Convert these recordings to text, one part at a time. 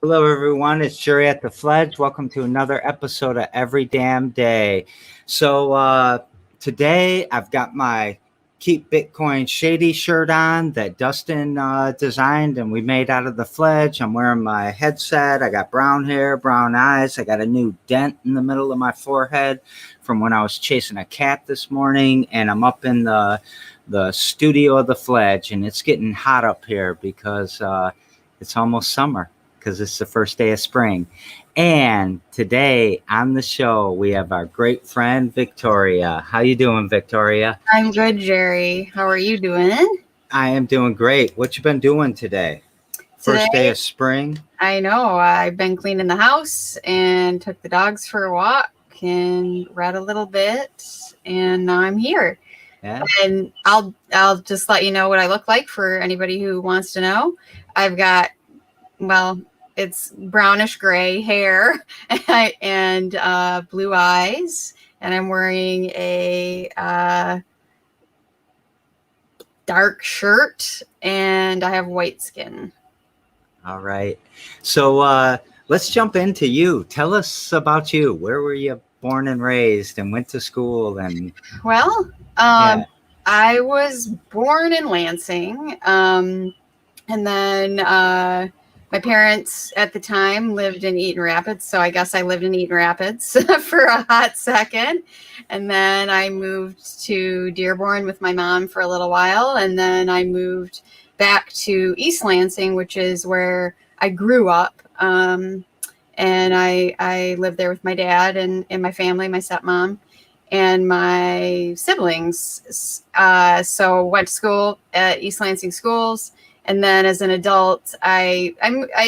Hello, everyone. It's Jerry at the Fledge. Welcome to another episode of Every Damn Day. So today I've got my Keep Bitcoin Shady shirt on that Dustin designed and we made out of the Fledge. I'm wearing my headset. I got brown hair, brown eyes. I got a new dent in the middle of my forehead from when I was chasing a cat this morning. And I'm up in the studio of the Fledge, and it's getting hot up here because it's almost summer, because it's the first day of spring. And today on the show, we have our great friend, Victoria. How you doing, Victoria? I'm good, Jerry. How are you doing? I am doing great. What you been doing today? First day of spring? I know. I've been cleaning the house and took the dogs for a walk and read a little bit, and now I'm here. Yeah. And I'll just let you know what I look like for anybody who wants to know. I've got, it's brownish gray hair and blue eyes, and I'm wearing a dark shirt, and I have white skin. All right. So let's jump into you. Tell us about you. Where were you born and raised and went to school? And I was born in Lansing, and then my parents at the time lived in Eaton Rapids, so I guess I lived in Eaton Rapids for a hot second. And then I moved to Dearborn with my mom for a little while, and then I moved back to East Lansing, which is where I grew up. And I lived there with my dad and my family, my stepmom, and my siblings. So went to school at East Lansing schools. And then as an adult, I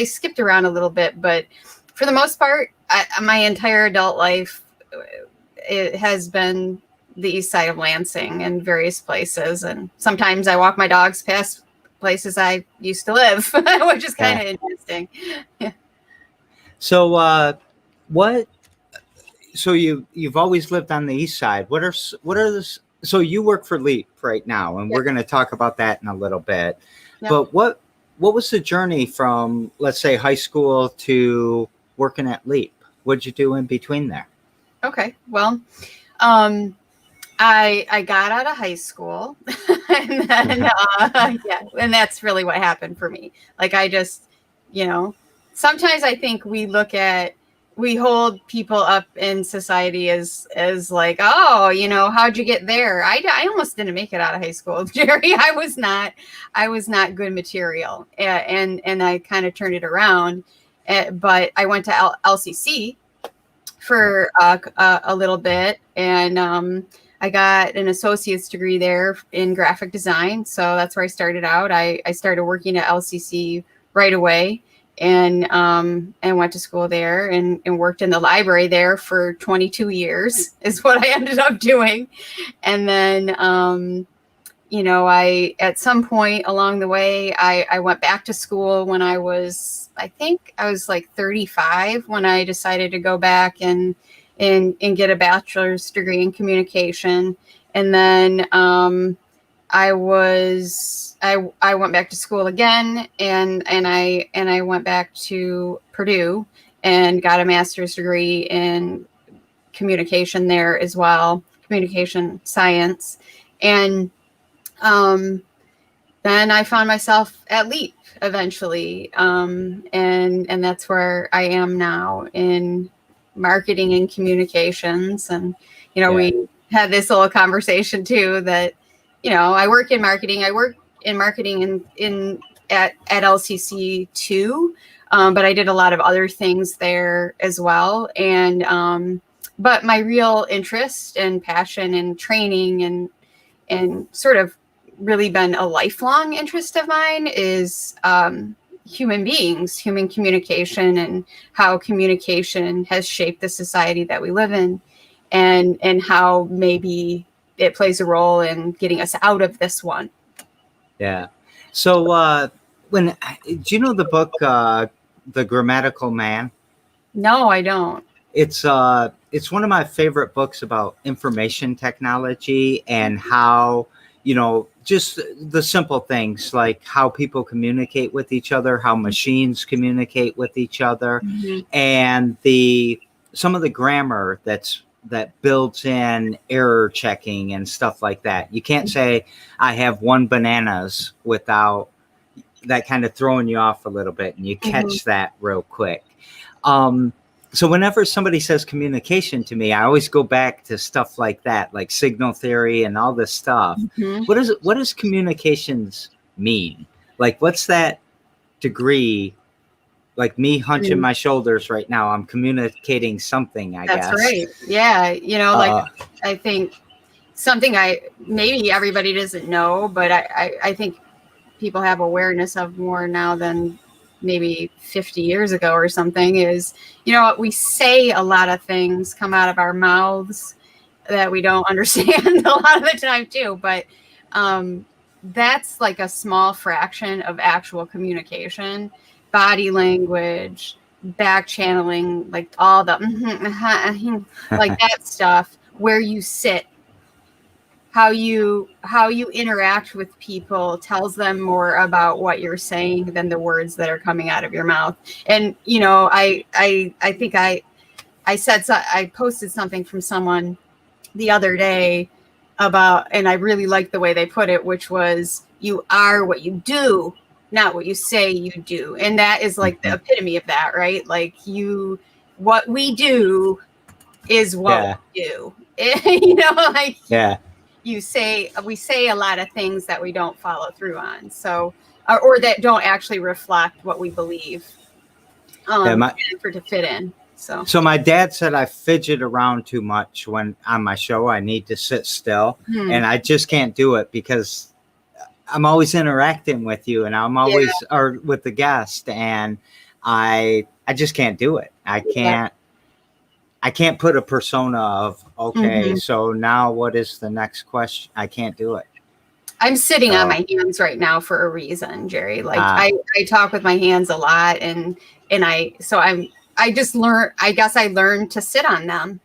skipped around a little bit, but for the most part, my entire adult life, it has been the east side of Lansing in various places. And sometimes I walk my dogs past places I used to live, which is kind of interesting. Yeah. So So you've always lived on the east side. What are so you work for Leap right now, and we're going to talk about that in a little bit. Yep. But what was the journey from, let's say, high school to working at Leap? What'd you do in between there? Okay. Well, I got out of high school, and then and that's really what happened for me. Like, I just, sometimes I think we hold people up in society as like, oh, how'd you get there? I almost didn't make it out of high school, Jerry. I was not good material, and I kind of turned it around. But I went to LCC for a little bit, and I got an associate's degree there in graphic design. So that's where I started out. I started working at LCC right away. And went to school there and worked in the library there for 22 years is what I ended up doing. And then, I, at some point along the way, I went back to school when I think I was like 35 when I decided to go back and get a bachelor's degree in communication. And then, I went back to school again, and I went back to Purdue and got a master's degree in communication there as well, communication science. And then I found myself at Leap eventually, and that's where I am now in marketing and communications. And we had this little conversation too that. I work in marketing. I work in marketing at LCC too, but I did a lot of other things there as well. And but my real interest and passion and training and sort of really been a lifelong interest of mine is human beings, human communication, and how communication has shaped the society that we live in, and how maybe it plays a role in getting us out of this one. Yeah. So do you know the book The Grammatical Man? No, I don't. It's one of my favorite books about information technology and how, just the simple things like how people communicate with each other, how machines communicate with each other, and some of the grammar that builds in error checking and stuff like that. You can't say I have 1 bananas without that kind of throwing you off a little bit, and you catch that real quick. So whenever somebody says communication to me, I always go back to stuff like that, like signal theory and all this stuff. What does communications mean? Like, what's that degree? Like me hunching my shoulders right now, I'm communicating something, I guess. That's right. Yeah. I think something maybe everybody doesn't know, but I think people have awareness of more now than maybe 50 years ago or something is, we say a lot of things come out of our mouths that we don't understand a lot of the time too. But that's like a small fraction of actual communication, body language, back channeling, like all the like that stuff, where you sit, how you interact with people tells them more about what you're saying than the words that are coming out of your mouth. And I think I posted something from someone the other day about, and I really liked the way they put it, which was, you are what you do, not what you say you do. And that is like the epitome of that, right? Like what we do is what we do. We say a lot of things that we don't follow through on. So, or that don't actually reflect what we believe to fit in. So my dad said I fidget around too much when on my show. I need to sit still, and I just can't do it because I'm always interacting with you, and I'm always or with the guest, and I just can't do it. I can't put a persona of, okay, so now what is the next question? I can't do it. I'm sitting on my hands right now for a reason, Jerry. Like I talk with my hands a lot, and I just learned, I guess I learned to sit on them.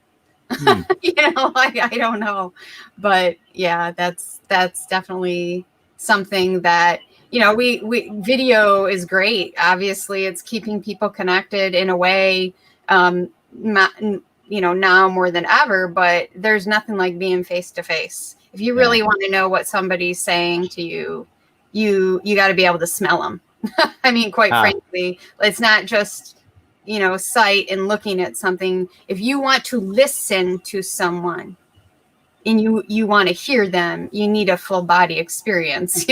I don't know, but yeah, that's definitely something that, we video is great. Obviously it's keeping people connected in a way, now more than ever, but there's nothing like being face to face. If you really want to know what somebody's saying to you, you got to be able to smell them. I mean, quite frankly, it's not just, sight and looking at something. If you want to listen to someone and you want to hear them, you need a full body experience,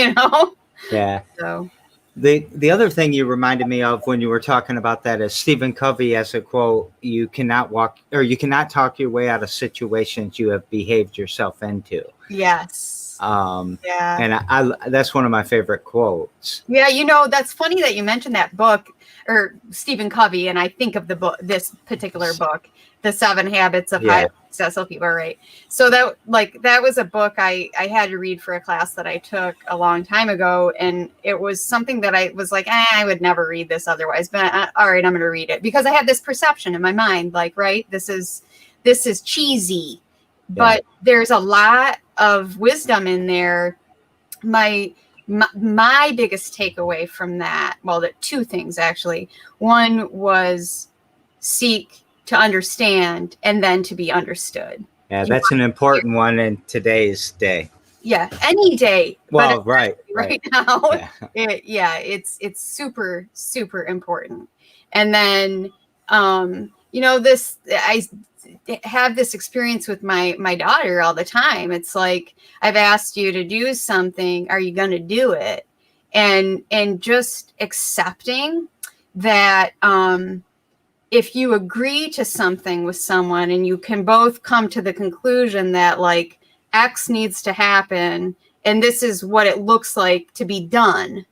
Yeah. So the other thing you reminded me of when you were talking about that is Stephen Covey has a quote: you cannot talk your way out of situations you have behaved yourself into. Yes. And I that's one of my favorite quotes. Yeah, that's funny that you mentioned that book, or Stephen Covey, and I think of the book, this particular book, The 7 Habits of Highly Successful People, right? So that was a book I had to read for a class that I took a long time ago, and it was something that I was like, I would never read this otherwise, but all right, I'm going to read it, because I had this perception in my mind, like, right, this is cheesy, but there's a lot of wisdom in there. My biggest takeaway from that, well, the 2 things actually. One was seek to understand and then to be understood. Yeah, that's an important one in today's day. Yeah, any day. Well, right now, it's super, super important. And then, I have this experience with my daughter all the time. It's like, I've asked you to do something, are you going to do it? And just accepting that, if you agree to something with someone and you can both come to the conclusion that like X needs to happen and this is what it looks like to be done.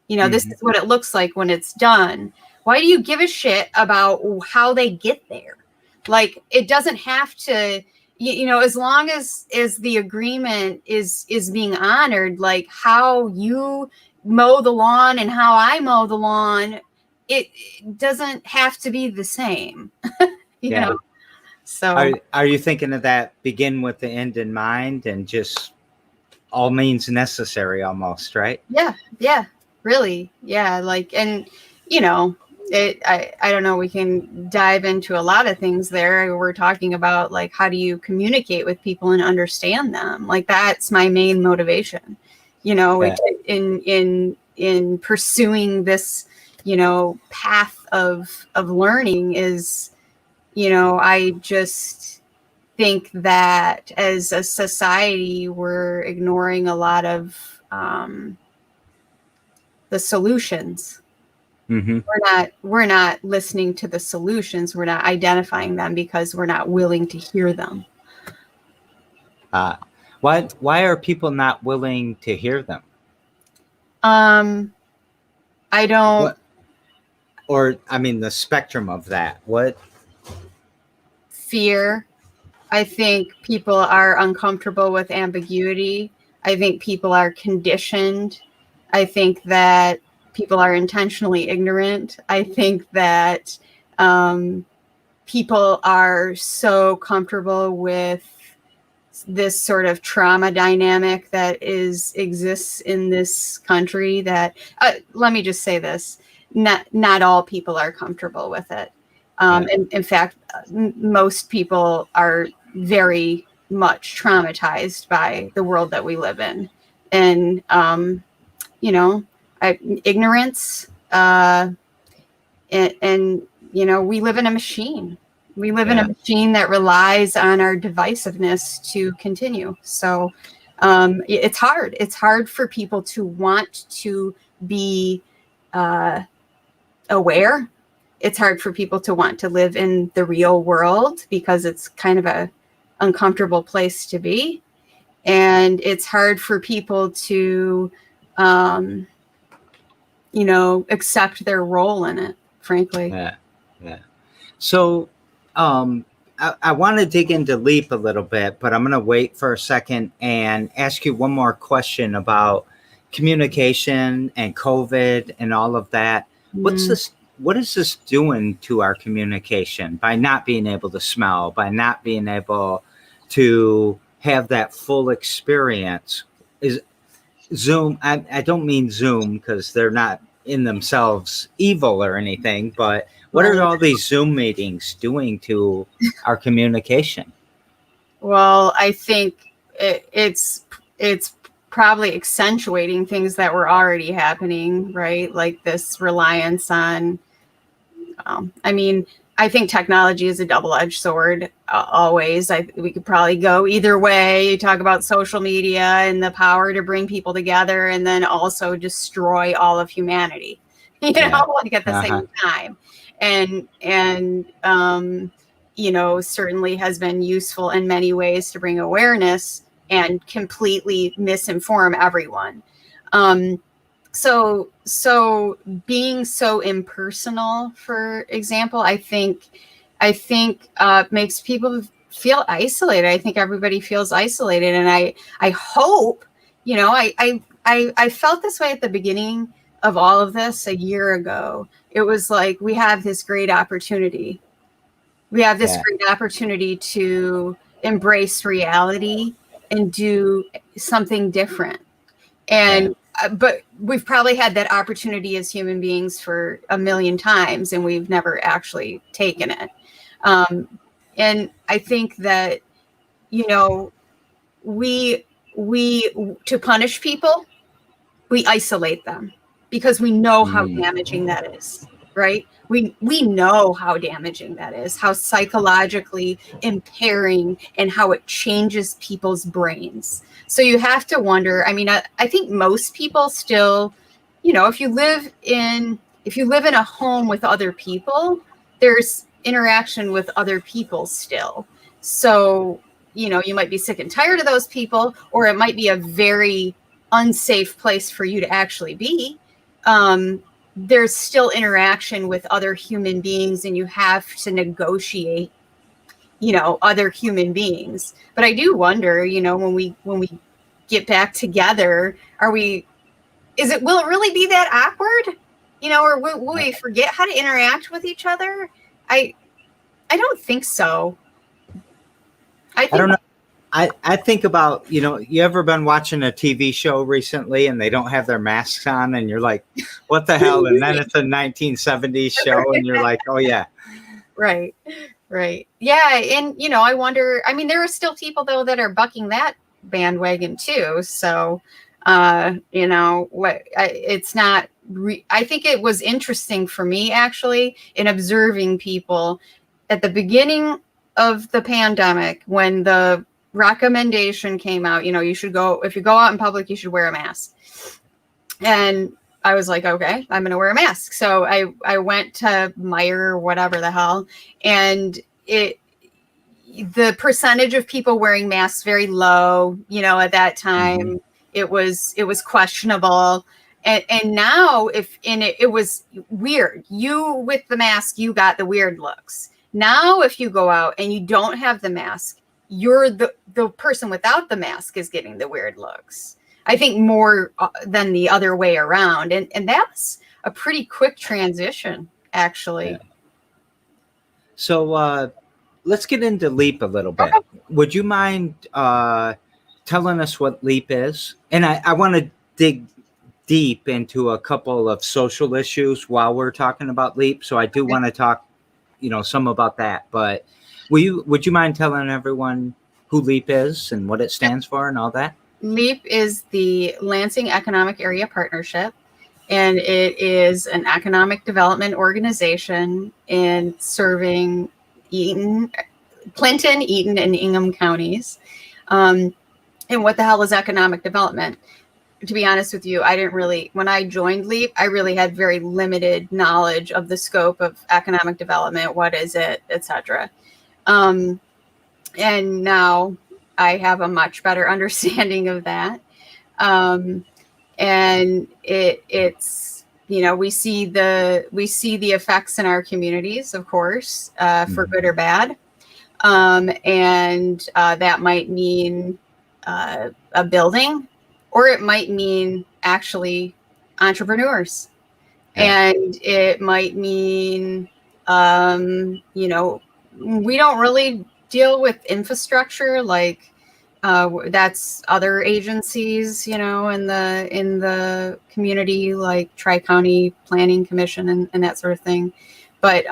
This is what it looks like when it's done. Why do you give a shit about how they get there? Like, it doesn't have to, as long as the agreement is being honored, like how you mow the lawn and how I mow the lawn, it doesn't have to be the same. you know? So are you thinking of that begin with the end in mind and just all means necessary almost, right? Yeah, really. Yeah. Like, and I don't know, we can dive into a lot of things there. We're talking about like, how do you communicate with people and understand them? Like, that's my main motivation, in pursuing this, path of learning is, I just think that as a society, we're ignoring a lot of the solutions. We're not listening to the solutions. We're not identifying them because we're not willing to hear them. Why are people not willing to hear them? I don't. The spectrum of that. What? Fear. I think people are uncomfortable with ambiguity. I think people are conditioned. I think that people are intentionally ignorant. I think that people are so comfortable with this sort of trauma dynamic that exists in this country that, let me just say this, not all people are comfortable with it. In fact, most people are very much traumatized by the world that we live in. And, ignorance, and we live in a machine. We live in a machine that relies on our divisiveness to continue. So it's hard. It's hard for people to want to be aware. It's hard for people to want to live in the real world because it's kind of a uncomfortable place to be. And it's hard for people to, accept their role in it, frankly. Yeah. So I want to dig into LEAP a little bit, but I'm going to wait for a second and ask you one more question about communication and COVID and all of that. What is this doing to our communication by not being able to smell, by not being able to have that full experience? Is Zoom, I don't mean Zoom because they're not in themselves evil or anything, but what are all these Zoom meetings doing to our communication? Well, I think it's probably accentuating things that were already happening, right? Like this reliance on, I think technology is a double-edged sword, always. We could probably go either way. You talk about social media and the power to bring people together and then also destroy all of humanity, like at the same time. And certainly has been useful in many ways to bring awareness and completely misinform everyone. So being so impersonal, for example, I think makes people feel isolated. I think everybody feels isolated, and I hope, I felt this way at the beginning of all of this a year ago. It was like, we have this great opportunity. We have this great opportunity to embrace reality and do something different. And but we've probably had that opportunity as human beings for a million times, and we've never actually taken it. And I think that, we to punish people, we isolate them because we know how damaging that is, right? We know how damaging that is, how psychologically impairing and how it changes people's brains. So you have to wonder, I think most people still, if you live in a home with other people, there's interaction with other people still. So, you might be sick and tired of those people, or it might be a very unsafe place for you to actually be, there's still interaction with other human beings, and you have to negotiate, other human beings. But I do wonder, when we get back together, will it really be that awkward? Or will we forget how to interact with each other? I don't think so. I don't know. I think about, you ever been watching a TV show recently and they don't have their masks on and you're like, what the hell? And then it's a 1970s show and you're like, oh yeah. Right. Yeah. And, I wonder, there are still people though that are bucking that bandwagon too. So, it's not, I think it was interesting for me actually in observing people at the beginning of the pandemic when the recommendation came out, if you go out in public, you should wear a mask. And I was like, okay, I'm going to wear a mask. So I went to Meijer or whatever the hell. And the percentage of people wearing masks very low, at that time. Mm-hmm. It was questionable. And now it was weird. You with the mask, you got the weird looks. Now, if you go out and you don't have the mask, you're the person without the mask is getting the weird looks. I think more than the other way around. And that's a pretty quick transition, actually. Yeah. So let's get into LEAP a little bit. Okay. Would you mind telling us what LEAP is? And I want to dig deep into a couple of social issues while we're talking about LEAP. So I do want to talk, some about that. But would you mind telling everyone who LEAP is and what it stands for and all that? LEAP is the Lansing Economic Area Partnership, and it is an economic development organization in serving Clinton, Eaton, and Ingham counties. And what the hell is economic development? To be honest with you, when I joined LEAP, I really had very limited knowledge of the scope of economic development. What is it, etc. And now I have a much better understanding of that. And it's, we see the effects in our communities, of course, for good or bad. And that might mean a building, or it might mean actually entrepreneurs. Yeah. And it might mean, we don't really deal with infrastructure like that's other agencies, in the community like Tri-County Planning Commission and that sort of thing. But,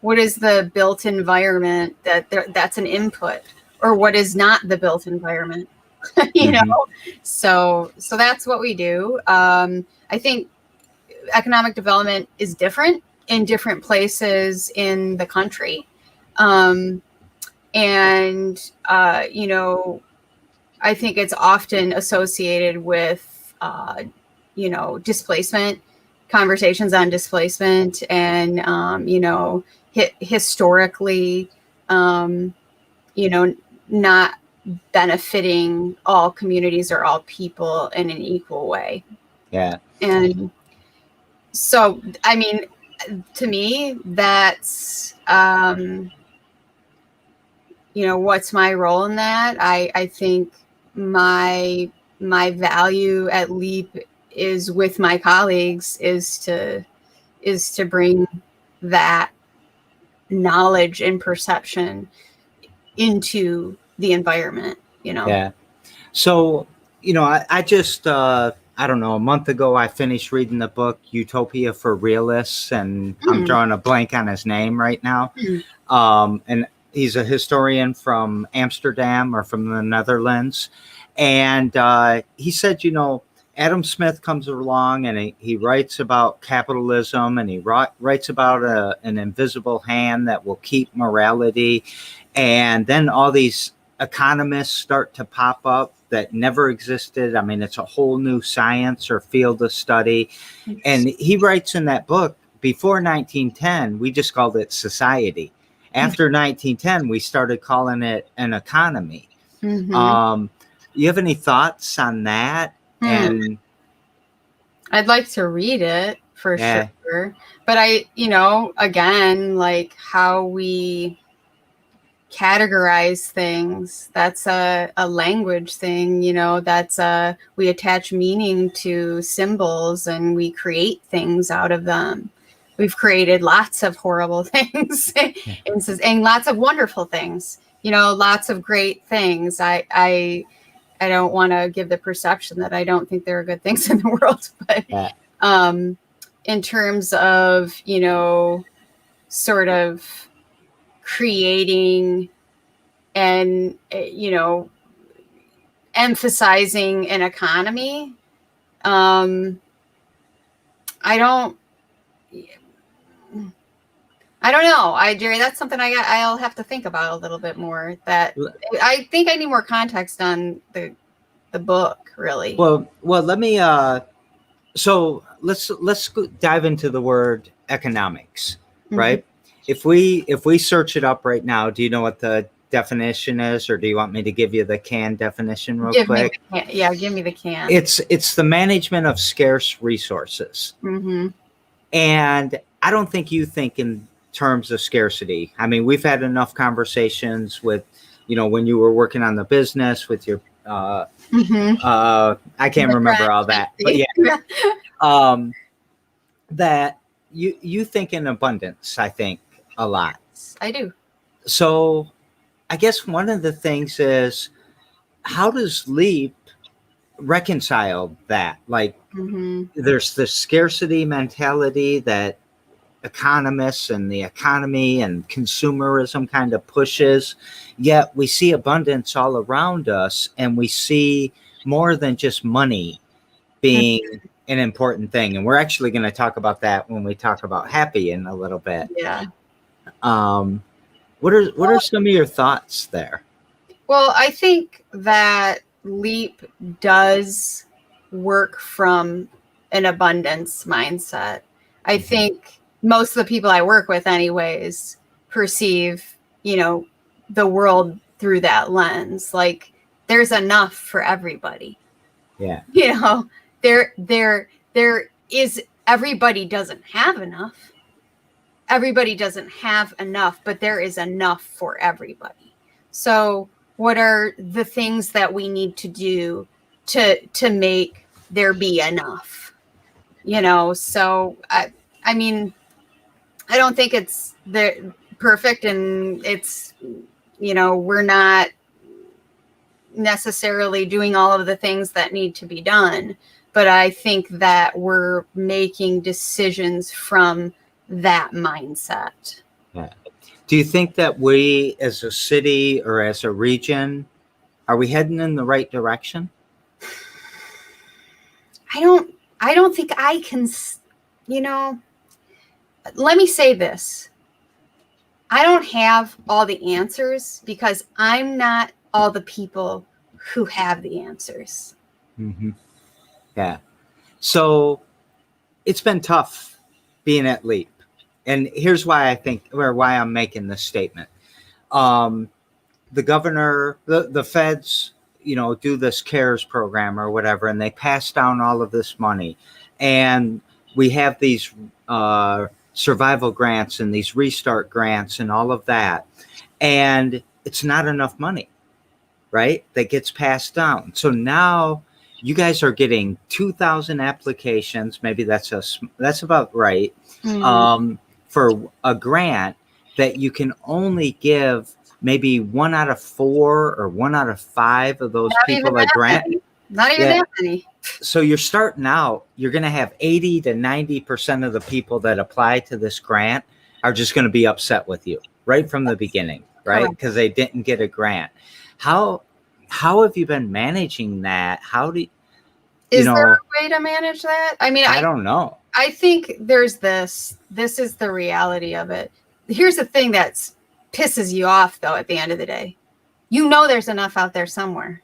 what is the built environment that's an input, or what is not the built environment? So that's what we do. I think economic development is different in different places in the country. I think it's often associated with, displacement, conversations on displacement, and, historically, not benefiting all communities or all people in an equal way. Yeah. And so, to me, that's, what's my role in that? I think my value at LEAP is with my colleagues is to bring that knowledge and perception into the environment, Yeah. So, I just, I don't know, a month ago, I finished reading the book Utopia for Realists, and I'm drawing a blank on his name right now. And he's a historian from Amsterdam or from the Netherlands. And he said, Adam Smith comes along and he writes about capitalism, and he writes about an invisible hand that will keep morality. And then all these economists start to pop up that never existed. It's a whole new science or field of study. Yes. And he writes in that book, before 1910, we just called it society. After 1910, we started calling it an economy. Mm-hmm. you have any thoughts on that? And I'd like to read it for sure. But again, like how we categorize things, that's a language thing, that's we attach meaning to symbols and we create things out of them. We've created lots of horrible things and lots of wonderful things, lots of great things. I don't want to give the perception that I don't think there are good things in the world, but in terms of, sort of creating and, emphasizing an economy, I don't know. Jerry, that's something I'll have to think about a little bit more. That I think I need more context on the book, really. Well, let me. So let's dive into the word economics, right? If we search it up right now, do you know what the definition is, or do you want me to give you the CAN definition real quick? Give me the CAN. It's the management of scarce resources, and I don't think you think in terms of scarcity. I mean, we've had enough conversations with, when you were working on the business with your I can't remember all that, but that you think in abundance, I think a lot. I do. So I guess one of the things is, how does LEAP reconcile that? Like, there's the scarcity mentality that economists and the economy and consumerism kind of pushes, yet we see abundance all around us, and we see more than just money being an important thing. And we're actually going to talk about that when we talk about happy in a little bit. What are some of your thoughts there? Well, I think that LEAP does work from an abundance mindset. I think most of the people I work with anyways perceive, the world through that lens. Like, there's enough for everybody. Yeah. There is, everybody doesn't have enough. Everybody doesn't have enough, but there is enough for everybody. So what are the things that we need to do to make there be enough? So I mean, I don't think it's perfect, and it's, we're not necessarily doing all of the things that need to be done, but I think that we're making decisions from that mindset. Yeah. Do you think that we as a city or as a region, are we heading in the right direction? I don't think I can, let me say this. I don't have all the answers because I'm not all the people who have the answers. Yeah. So it's been tough being at LEAP. And here's why why I'm making this statement. The governor, the feds, do this CARES program or whatever, and they pass down all of this money. And we have these survival grants and these restart grants and all of that. And it's not enough money, right? That gets passed down. So now you guys are getting 2,000 applications. Maybe that's about right. For a grant that you can only give maybe 1 out of 4 or 1 out of 5 of those people a grant. Not even that many. So you're starting out, you're going to have 80 to 90% of the people that apply to this grant are just going to be upset with you right from the beginning, right? Because they didn't get a grant. How have you been managing that? Is there a way to manage that? I mean, I don't know. I think there's this is the reality of it. Here's the thing that pisses you off, though, at the end of the day. There's enough out there somewhere.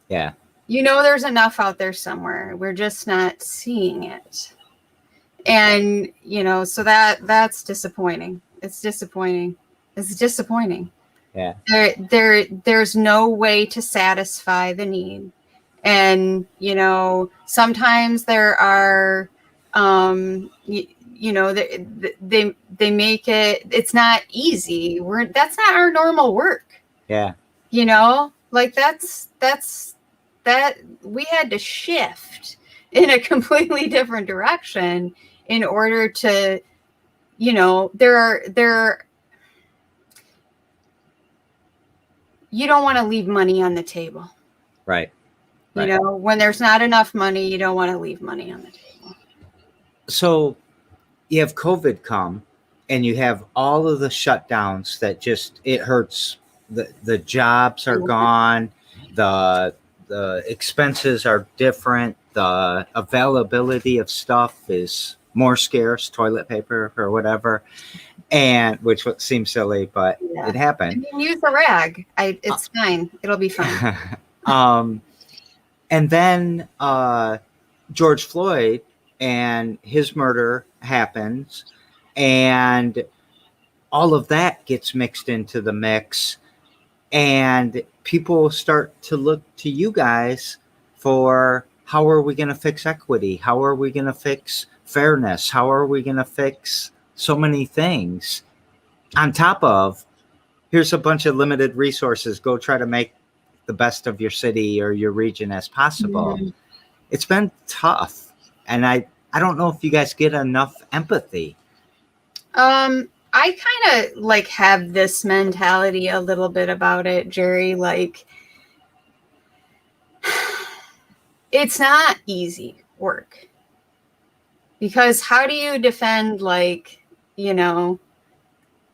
Yeah. There's enough out there somewhere. We're just not seeing it. And, so that's disappointing. It's disappointing. Yeah. Yeah. There's no way to satisfy the need. And, you know, sometimes there are, you know, they make it's not easy. That's not our normal work. Yeah. You know, like that's that we had to shift in a completely different direction in order to, you know, you don't want to leave money on the table. Right. You know, when there's not enough money, you don't want to leave money on the table. So you have COVID come and you have all of the shutdowns that just, it hurts. The jobs are gone. The expenses are different. The availability of stuff is more scarce, toilet paper or whatever. And which seems silly, but it happened. I mean, use a rag. It's fine. It'll be fine. And then George Floyd and his murder happens, and all of that gets mixed into the mix, and people start to look to you guys for how are we going to fix equity? How are we going to fix fairness? How are we going to fix so many things? On top of, here's a bunch of limited resources. Go try to make the best of your city or your region as possible. Mm-hmm. It's been tough. And I don't know if you guys get enough empathy. I kind of like have this mentality a little bit about it, Jerry. Like, it's not easy work, because how do you defend, like, you know,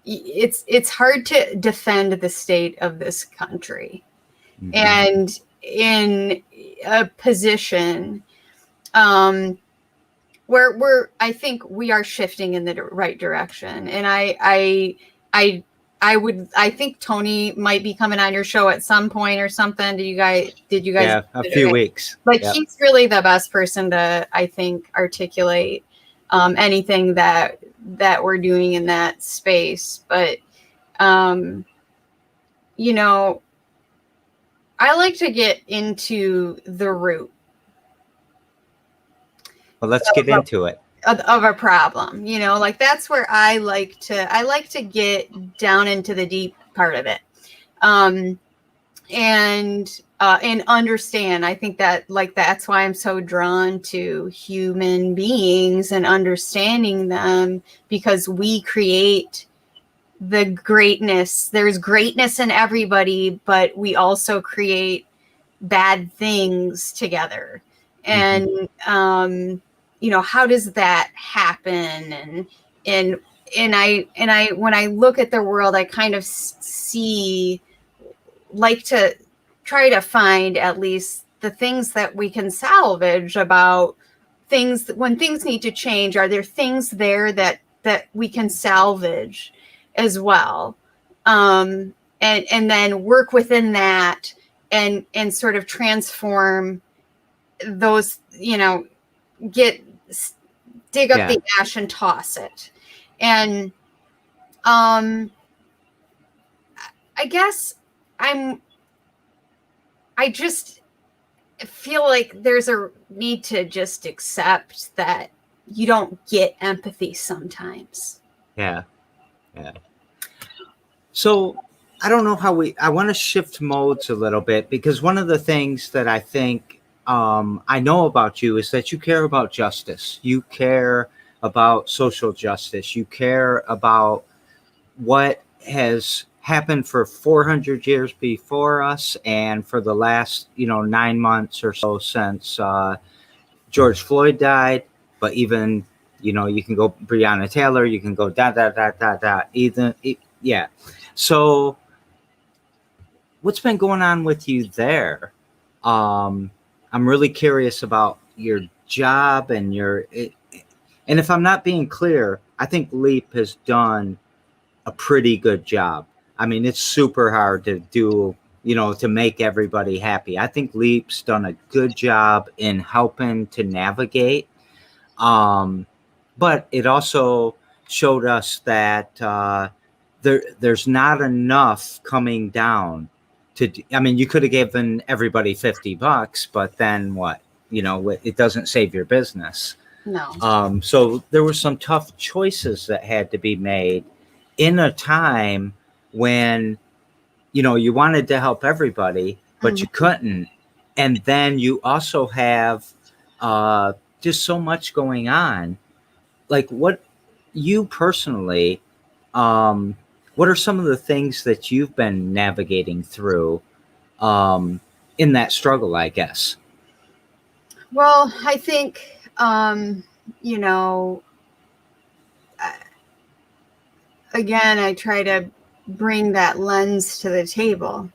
it's hard to defend the state of this country. Mm-hmm. And in a position where I think we are shifting in the right direction. And I think Tony might be coming on your show at some point or something. Did you guys? Yeah, a few weeks. Like, yep. He's really the best person to, I think, articulate anything that we're doing in that space. But, you know, I like to get into the root. Well, let's get into it. Of a problem, you know, like that's where I like to get down into the deep part of it, and understand. I think that, like, that's why I'm so drawn to human beings and understanding them, because we create the greatness. There's greatness in everybody, but we also create bad things together. And, mm-hmm. You know, how does that happen? And I, when I look at the world, I kind of like to try to find at least the things that we can salvage about things. When things need to change, are there things there that we can salvage as well? And then work within that and sort of transform those, you know, dig up the ash and toss it. And I guess I just feel like there's a need to just accept that you don't get empathy sometimes. Yeah. So I don't know how I want to shift modes a little bit, because one of the things that I think I know about you is that you care about justice. You care about social justice. You care about what has happened for 400 years before us, and for the last, 9 months or so since George Floyd died. But even, you can go Breonna Taylor, you can go yeah. So what's been going on with you there? I'm really curious about your job and and if I'm not being clear, I think LEAP has done a pretty good job. I mean, it's super hard to do, to make everybody happy. I think LEAP's done a good job in helping to navigate. But it also showed us that there's not enough coming down I mean, you could have given everybody $50, but then what? It doesn't save your business. No. So there were some tough choices that had to be made in a time when, you wanted to help everybody, but you couldn't. And then you also have just so much going on. Like, what you personally, what are some of the things that you've been navigating through in that struggle, I guess? Well, I think, you know, again, I try to bring that lens to the table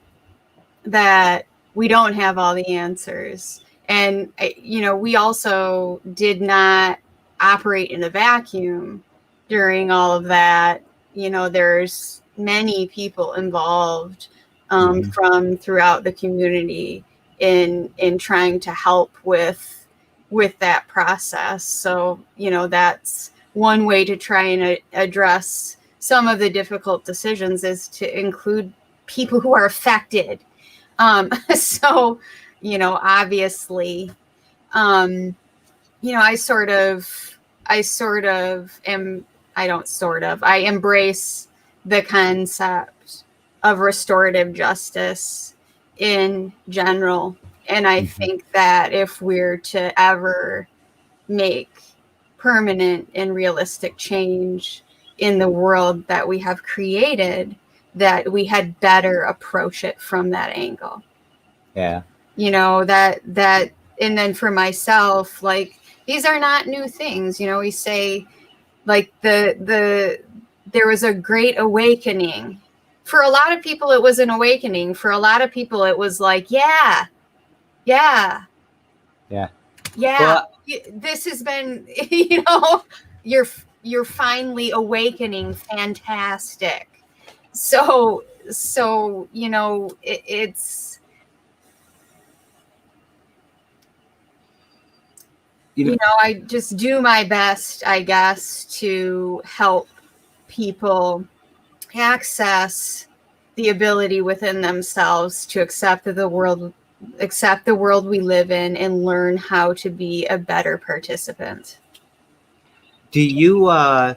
that we don't have all the answers. And, we also did not operate in a vacuum during all of that. There's many people involved from throughout the community in trying to help with that process. So, that's one way to try and address some of the difficult decisions is to include people who are affected. So, obviously, I embrace the concept of restorative justice in general. And I think that if we're to ever make permanent and realistic change in the world that we have created, that we had better approach it from that angle. Yeah. That and then for myself, like, these are not new things. We say, like, there was a great awakening. For a lot of people, it was an awakening. For a lot of people, it was like, yeah. Well, this has been, you're finally awakening. Fantastic. So it's, I just do my best, I guess, to help people access the ability within themselves to accept the world we live in and learn how to be a better participant. Do you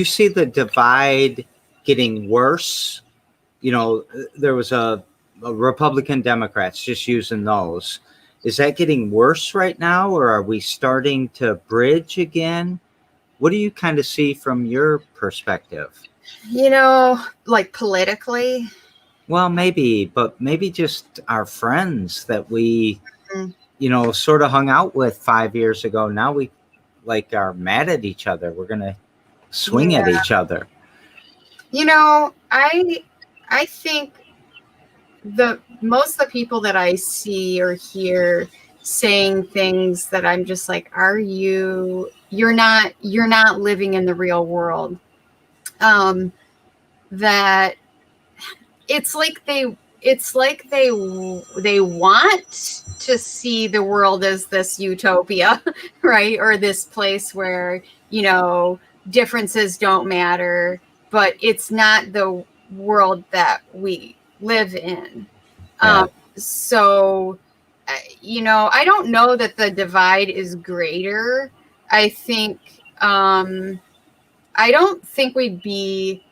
see the divide getting worse? There was a Republican Democrats, just using those. Is that getting worse right now, or are we starting to bridge again? What do you kind of see from your perspective? Like politically? Well, maybe just our friends that we, sort of hung out with 5 years ago. Now we are mad at each other. We're going to swing at each other. I think most of the people that I see or hear saying things that I'm just like, you're not living in the real world. That it's like they want to see the world as this utopia, right? Or this place where, differences don't matter, but it's not the world that we live in. So, I don't know that the divide is greater. I think, I don't think we'd be,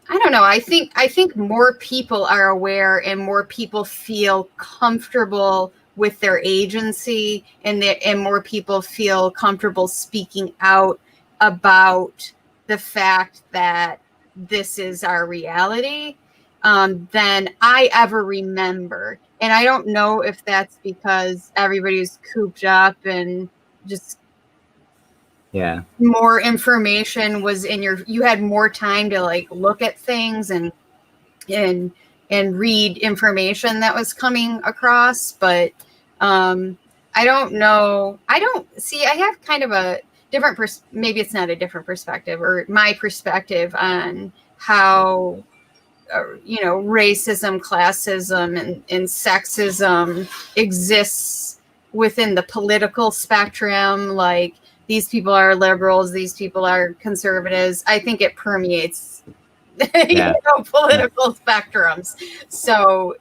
I don't know. I think more people are aware and more people feel comfortable with their agency, and more people feel comfortable speaking out about the fact that this is our reality than I ever remember. And I don't know if that's because everybody's cooped up and just more information was you had more time to look at things and read information that was coming across. But I don't know. I have kind of a different maybe it's not a different perspective, or my perspective on how racism, classism, and sexism exists within the political spectrum. Like, these people are liberals, these people are conservatives. I think it permeates Yeah. political spectrums. So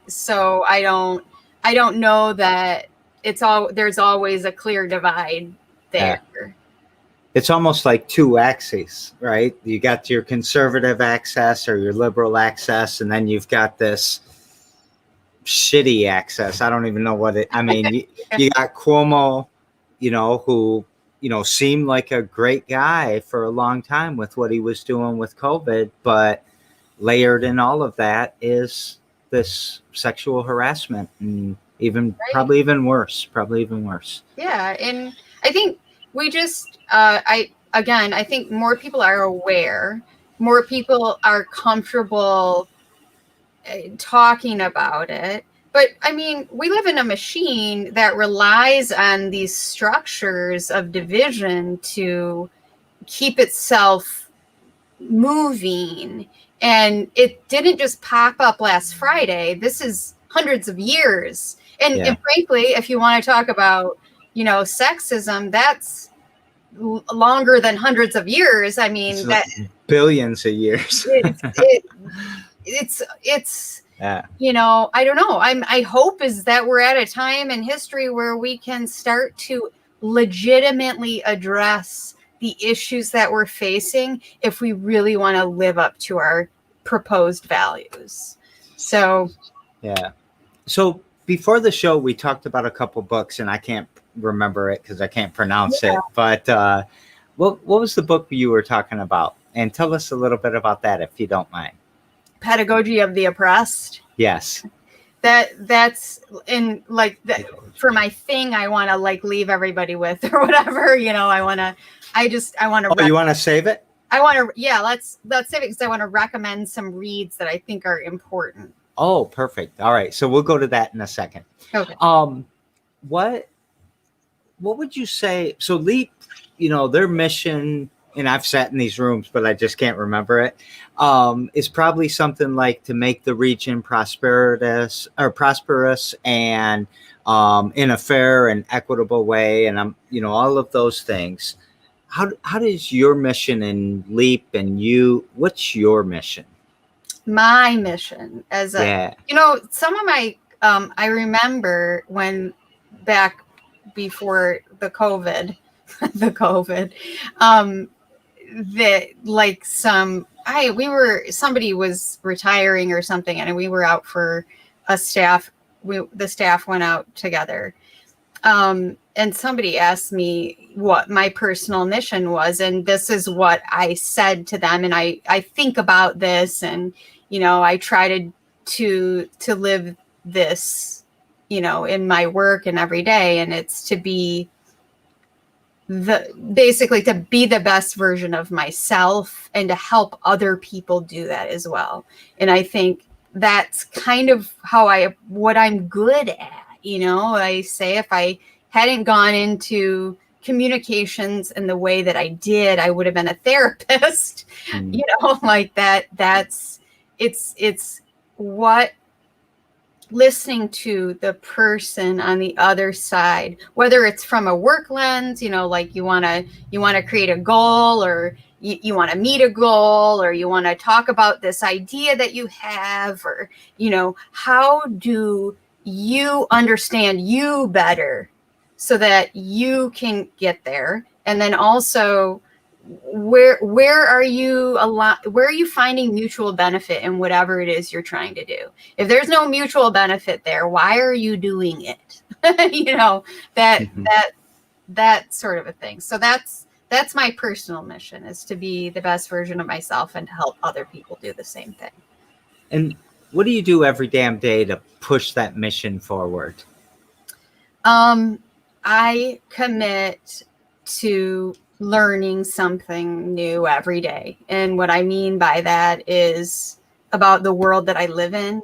I don't know that there's always a clear divide there. It's almost like two axes, right? You got your conservative access or your liberal access, and then you've got this shitty access. I don't even know what it. I mean, you got Cuomo, who seemed like a great guy for a long time with what he was doing with COVID, but layered in all of that is this sexual harassment, and probably even worse. Yeah, and I think we just I think more people are aware, more people are comfortable talking about it. But I mean, we live in a machine that relies on these structures of division to keep itself moving. And it didn't just pop up last Friday. This is hundreds of years. And frankly, if you want to talk about, sexism, that's longer than hundreds of years. I mean, it's that like billions of years. It's Yeah. I don't know. I hope is that we're at a time in history where we can start to legitimately address the issues that we're facing if we really want to live up to our proposed values. So, yeah. So before the show, we talked about a couple books, and I can't remember it because I can't pronounce it. But what was the book you were talking about? And tell us a little bit about that, if you don't mind. Pedagogy of the Oppressed. Yes. That's in like that for my thing. I want to like leave everybody with or whatever. I want to. Oh, you want to save it? I want to. Yeah, let's save it because I want to recommend some reads that I think are important. Oh, perfect. All right, so we'll go to that in a second. Okay. What would you say? So LEAP, their mission, and I've sat in these rooms, but I just can't remember it, is probably something like to make the region prosperous and in a fair and equitable way. And all of those things. How does your mission in LEAP and what's your mission? My mission as some of my, I remember when back before the COVID, that like somebody was retiring or something, and we were out for a staff. The staff went out together. And somebody asked me what my personal mission was, and this is what I said to them. And I think about this, and I try to live this, in my work and every day. And it's to be basically to be the best version of myself and to help other people do that as well. And I think that's kind of what I'm good at. I say if I hadn't gone into communications in the way that I did, I would have been a therapist. Like that. It's what listening to the person on the other side, whether it's from a work lens, like you want to create a goal, or you want to meet a goal, or you want to talk about this idea that you have, or, how do you understand you better so that you can get there? And then also, where are you finding mutual benefit in whatever it is you're trying to do? If there's no mutual benefit there, why are you doing it? That sort of a thing. So that's my personal mission, is to be the best version of myself and to help other people do the same thing. And what do you do every damn day to push that mission forward? I commit to learning something new every day. And what I mean by that is about the world that I live in,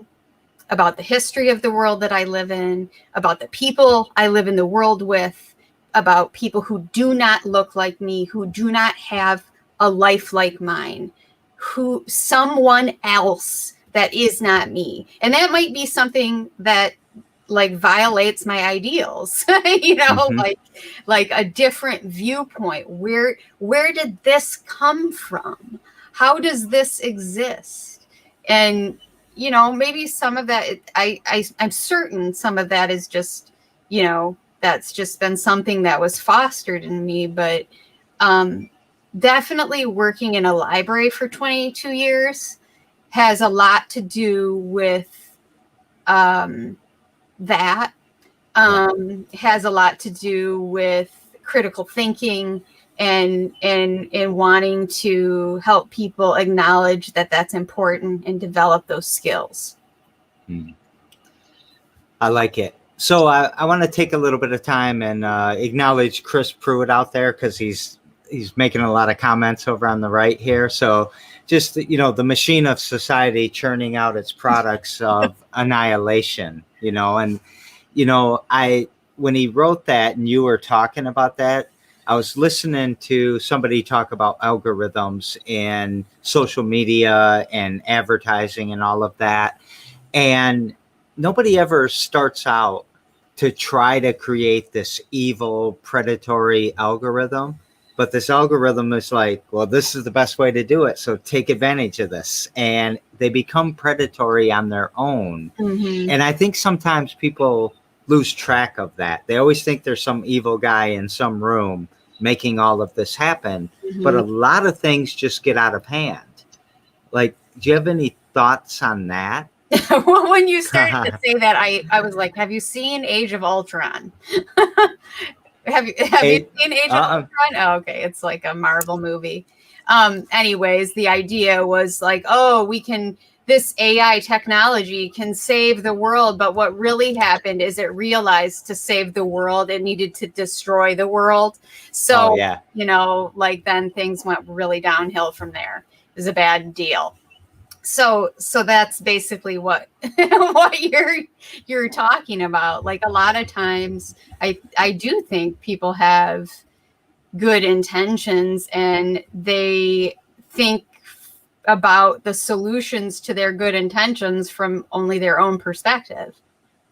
about the history of the world that I live in, about the people I live in the world with, about people who do not look like me, who do not have a life like mine, someone else that is not me. And that might be something that like violates my ideals, like a different viewpoint. Where did this come from? how does this exist? And, maybe some of that, I'm certain some of that is just, that's just been something that was fostered in me. But definitely working in a library for 22 years has a lot to do with that. Has a lot to do with critical thinking and wanting to help people acknowledge that that's important and develop those skills. I like it. So I want to take a little bit of time and acknowledge Chris Pruitt out there, because he's making a lot of comments over on the right here. So just, the machine of society churning out its products of annihilation, and, when he wrote that and you were talking about that, I was listening to somebody talk about algorithms and social media and advertising and all of that. And nobody ever starts out to try to create this evil, predatory algorithm. But this algorithm is like, well, this is the best way to do it, so take advantage of this. And they become predatory on their own. Mm-hmm. And I think sometimes people lose track of that. They always think there's some evil guy in some room making all of this happen. Mm-hmm. But a lot of things just get out of hand. Like, do you have any thoughts on that? Well, when you started to say that, I was like, have you seen Age of Ultron? Have you seen Age of Ultron? Oh, okay. It's like a Marvel movie. Anyways, the idea was like, this AI technology can save the world. But what really happened is it realized to save the world, it needed to destroy the world. So, then things went really downhill from there. It was a bad deal. So that's basically what what you're talking about. Like, a lot of times I do think people have good intentions and they think about the solutions to their good intentions from only their own perspective.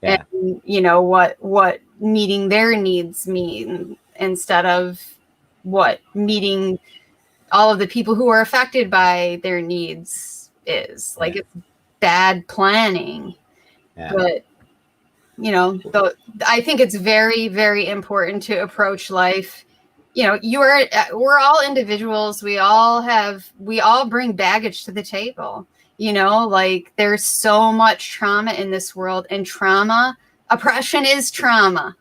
Yeah. And what meeting their needs mean, instead of what meeting all of the people who are affected by their needs is. Like, it's bad planning. But I think it's very, very important to approach life. We're all individuals. We all bring baggage to the table. Like, there's so much trauma in this world, and oppression is trauma.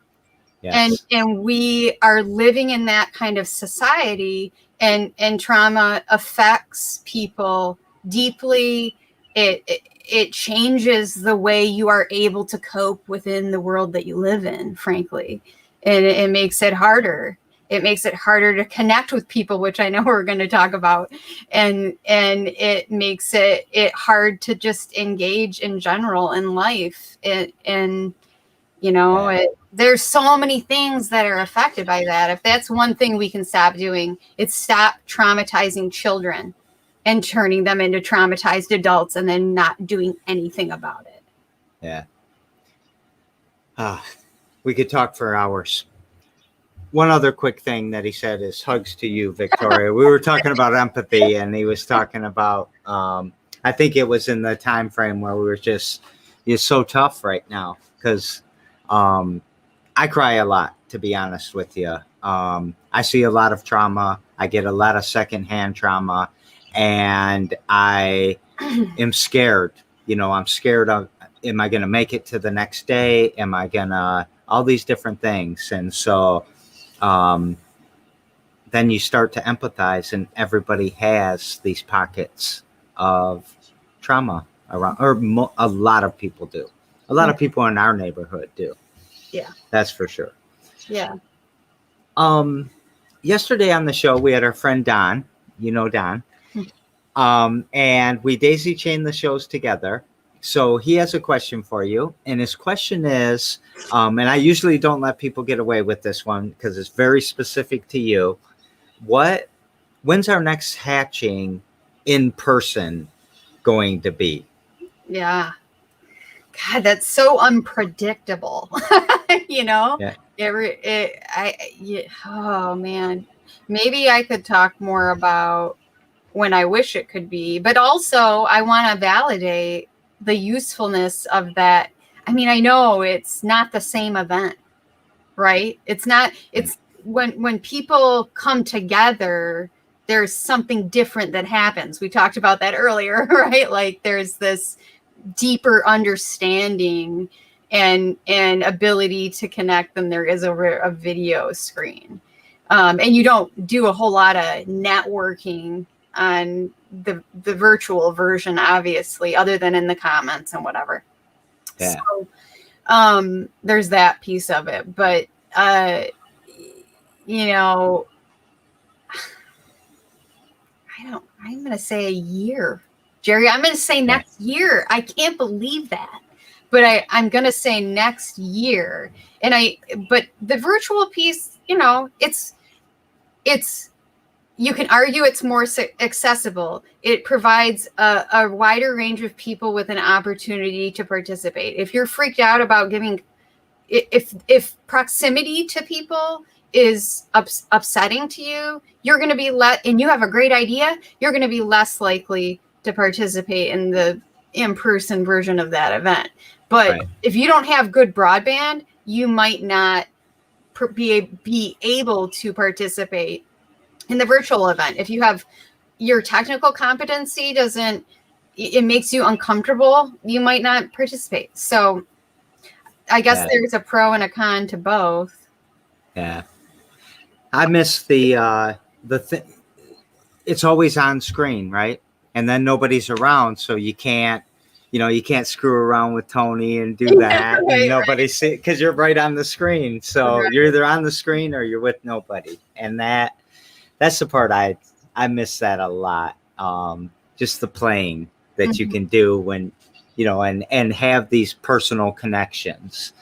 Yes. And we are living in that kind of society, and trauma affects people deeply. It changes the way you are able to cope within the world that you live in, frankly. And it makes it harder. It makes it harder to connect with people, which I know we're going to talk about. And it makes it hard to just engage in general in life. There's so many things that are affected by that. If that's one thing we can stop doing, it's stop traumatizing children and turning them into traumatized adults and then not doing anything about it. Yeah. We could talk for hours. One other quick thing that he said is hugs to you, Victoria. We were talking about empathy, and he was talking about, I think it was in the time frame where we were you're so tough right now, because I cry a lot, to be honest with you. I see a lot of trauma. I get a lot of secondhand trauma. And I am scared. I'm scared of, am I going to make it to the next day? Am I going to, all these different things. And so then you start to empathize, and everybody has these pockets of trauma around, or a lot of people do. A lot of people in our neighborhood do. Yeah. That's for sure. Yeah. Yesterday on the show, we had our friend Don. Don. And we daisy chained the shows together. So he has a question for you. And his question is, and I usually don't let people get away with this one because it's very specific to you. When's our next hatching in person going to be? Yeah. God, that's so unpredictable. Yeah. Oh man. Maybe I could talk more about when I wish it could be. But also I want to validate the usefulness of that. I mean, I know it's not the same event, right? It's not, it's when people come together, there's something different that happens. We talked about that earlier, right? Like there's this deeper understanding and ability to connect than there is over a video screen. And you don't do a whole lot of networking on the virtual version, obviously, other than in the comments and whatever. Yeah. So there's that piece of it. But, you know, I'm going to say a year. Jerry, I'm going to say next year. I can't believe that. But I'm going to say next year. But the virtual piece, you know, it's, you can argue it's more accessible. It provides a wider range of people with an opportunity to participate. If you're freaked out about giving, if proximity to people is upsetting to you, you're going to be and you have a great idea, you're going to be less likely to participate in the in-person version of that event. But if you don't have good broadband, you might not be able to participate in the virtual event. If you have your technical competency it makes you uncomfortable, you might not participate. So I guess there's a pro and a con to both. Yeah. I miss the it's always on screen, right? And then nobody's around, so you can't screw around with Tony and do that. Right, and nobody see because you're right on the screen. So you're either on the screen or you're with nobody. And that's the part I miss that a lot. Just the playing that you can do when, and have these personal connections.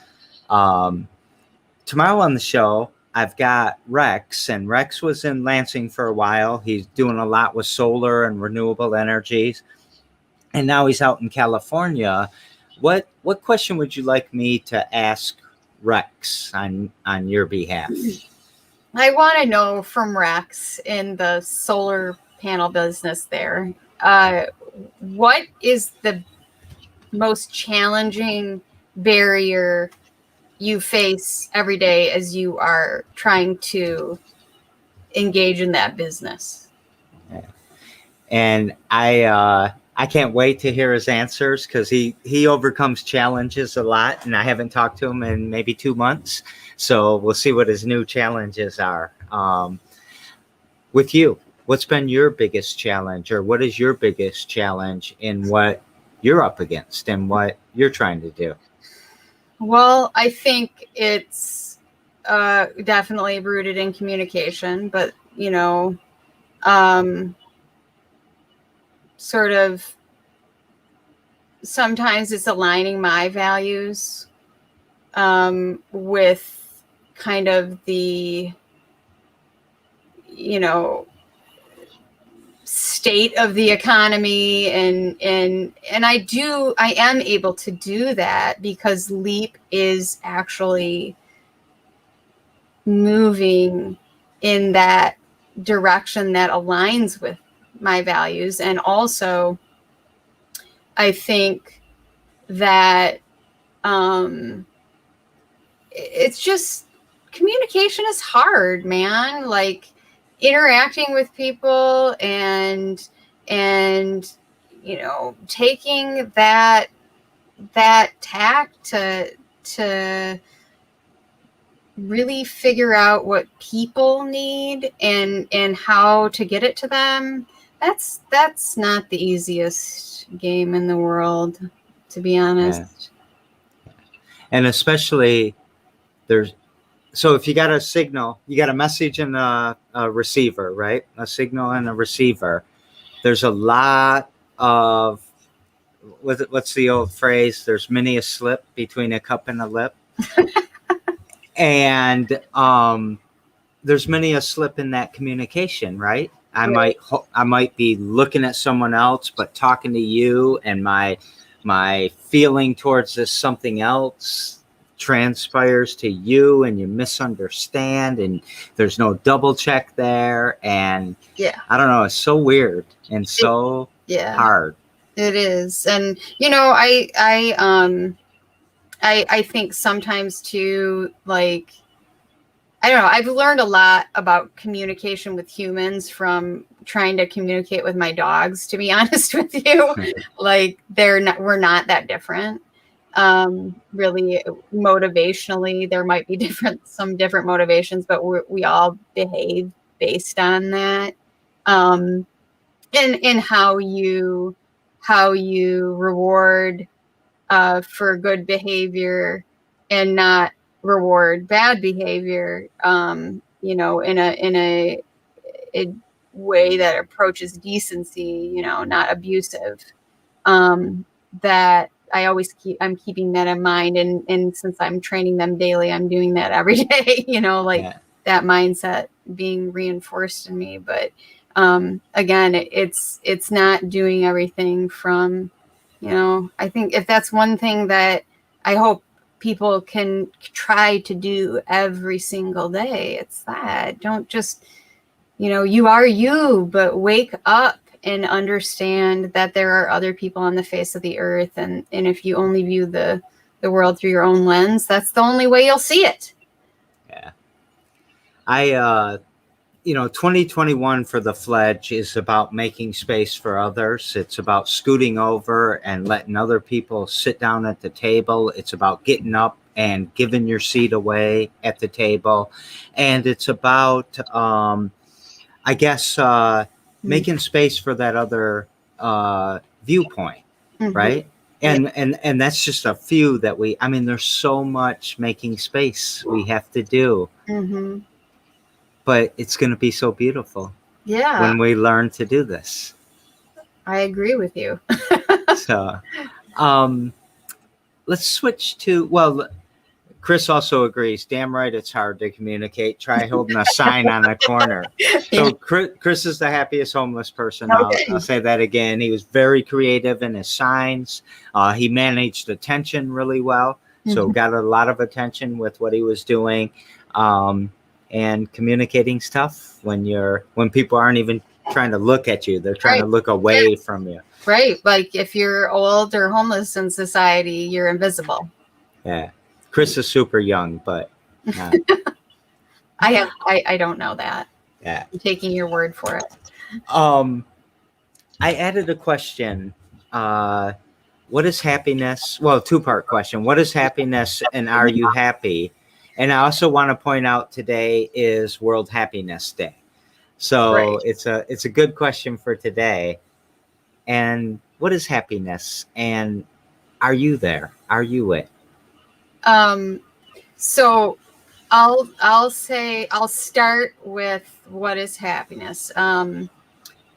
Tomorrow on the show, I've got Rex, and Rex was in Lansing for a while. He's doing a lot with solar and renewable energies. And now he's out in California. What question would you like me to ask Rex on your behalf? I want to know from Rex in the solar panel business there, what is the most challenging barrier you face every day as you are trying to engage in that business? Yeah. And I can't wait to hear his answers because he overcomes challenges a lot, and I haven't talked to him in maybe 2 months. So we'll see what his new challenges are. With you, what's been your biggest challenge, or what is your biggest challenge in what you're up against and what you're trying to do? Well, I think it's definitely rooted in communication, but, sort of sometimes it's aligning my values with kind of the, state of the economy, and I am able to do that because LEAP is actually moving in that direction that aligns with my values. And also I think that it's just, communication is hard, man. Like interacting with people and taking that tact to really figure out what people need and how to get it to them. That's not the easiest game in the world, to be honest. Yeah. And especially so if you got a signal, you got a message and a receiver, right? A signal and a receiver. There's a lot of, what's the old phrase? There's many a slip between a cup and a lip. And there's many a slip in that communication, right? I might be looking at someone else, but talking to you, and my feeling towards this something else transpires to you and you misunderstand and there's no double check there. And Yeah. I don't know, it's so weird and so hard. It is. And, I think sometimes too, like, I don't know, I've learned a lot about communication with humans from trying to communicate with my dogs, to be honest with you. Like, we're not that different. Really motivationally, there might be some different motivations, but we all behave based on that. And how you reward for good behavior and not reward bad behavior, in a way that approaches decency, not abusive. That I'm keeping that in mind. And since I'm training them daily, I'm doing that every day, that mindset being reinforced in me. But again, it's not doing everything from, I think if that's one thing that I hope people can try to do every single day, it's that. Don't just, you are you, but wake up and understand that there are other people on the face of the earth. And if you only view the world through your own lens, that's the only way you'll see it. Yeah. 2021 for the Fledge is about making space for others. It's about scooting over and letting other people sit down at the table. It's about getting up and giving your seat away at the table. And it's about, making space for that other viewpoint, right? And that's just a few that there's so much making space we have to do. But it's going to be so beautiful when we learn to do this. I agree with you. So let's switch to, Chris also agrees. Damn right it's hard to communicate. Try holding a sign on the corner. So Chris is the happiest homeless person. I'll say that again. He was very creative in his signs. He managed attention really well. So got a lot of attention with what he was doing. And communicating stuff when people aren't even trying to look at you. They're trying to look away from you. Right. Like if you're old or homeless in society, you're invisible. Yeah. Chris is super young, but I don't know that. Yeah. I'm taking your word for it. I added a question. What is happiness? Well, two-part question. What is happiness and are you happy? And I also want to point out today is World Happiness Day. So it's a good question for today. And what is happiness? And are you there? Are you it? So I'll start with what is happiness. And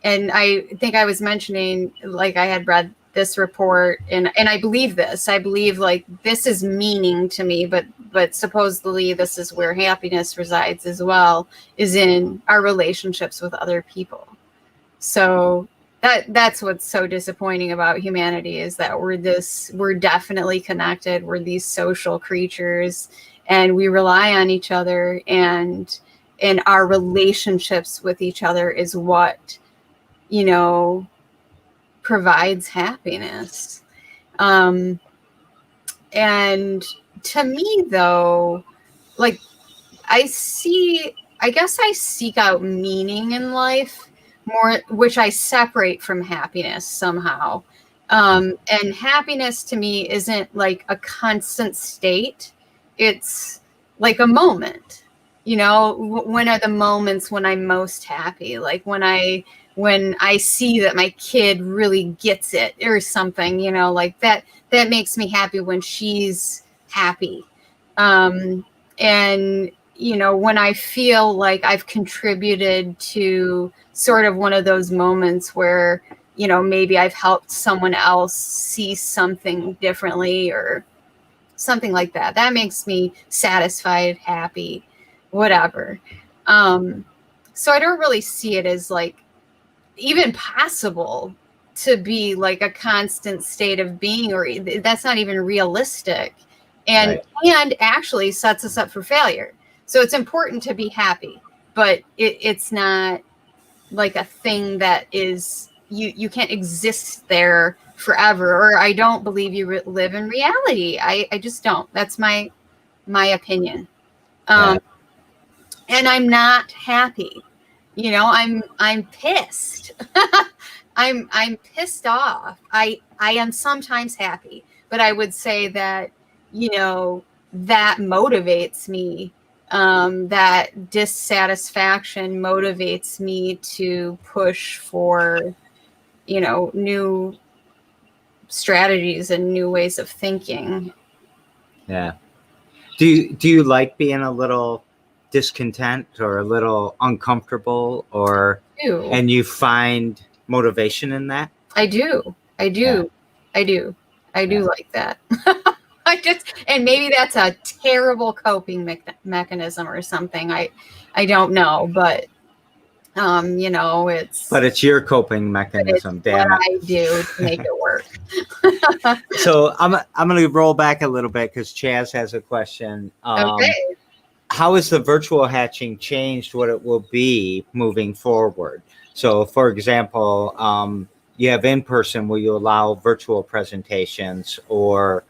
I think I was mentioning, like, I had read this report and I believe this. I believe like this is meaning to me, but supposedly this is where happiness resides as well, is in our relationships with other people. So that's what's so disappointing about humanity, is that we're definitely connected. We're these social creatures and we rely on each other, and our relationships with each other is what, provides happiness. And to me though, like I guess I seek out meaning in life more, which I separate from happiness somehow. And happiness to me isn't like a constant state. It's like a moment, when are the moments when I'm most happy? Like when I see that my kid really gets it or something, like that makes me happy when she's happy. And, when I feel like I've contributed to sort of one of those moments where, maybe I've helped someone else see something differently or something like that, that makes me satisfied, happy, whatever. So I don't really see it as like even possible to be like a constant state of being, or that's not even realistic. and actually sets us up for failure. So it's important to be happy, but it's not like a thing that is, you can't exist there forever. Or I don't believe you live in reality. I just don't. That's my opinion. And I'm not happy. You know, I'm pissed. I'm pissed off. I am sometimes happy, but I would say that, you know, that motivates me. That dissatisfaction motivates me to push for, you know, new strategies and new ways of thinking. Yeah. Do you like being a little discontent or a little uncomfortable, or and you find motivation in that? I do like that. And maybe that's a terrible coping mechanism or something. I don't know, but you know, it's your coping mechanism. Damn it. I do to make it work. So I'm going to roll back a little bit because Chaz has a question. Okay. How has the virtual hatching changed what it will be moving forward? So, for example, you have in-person. Will you allow virtual presentations or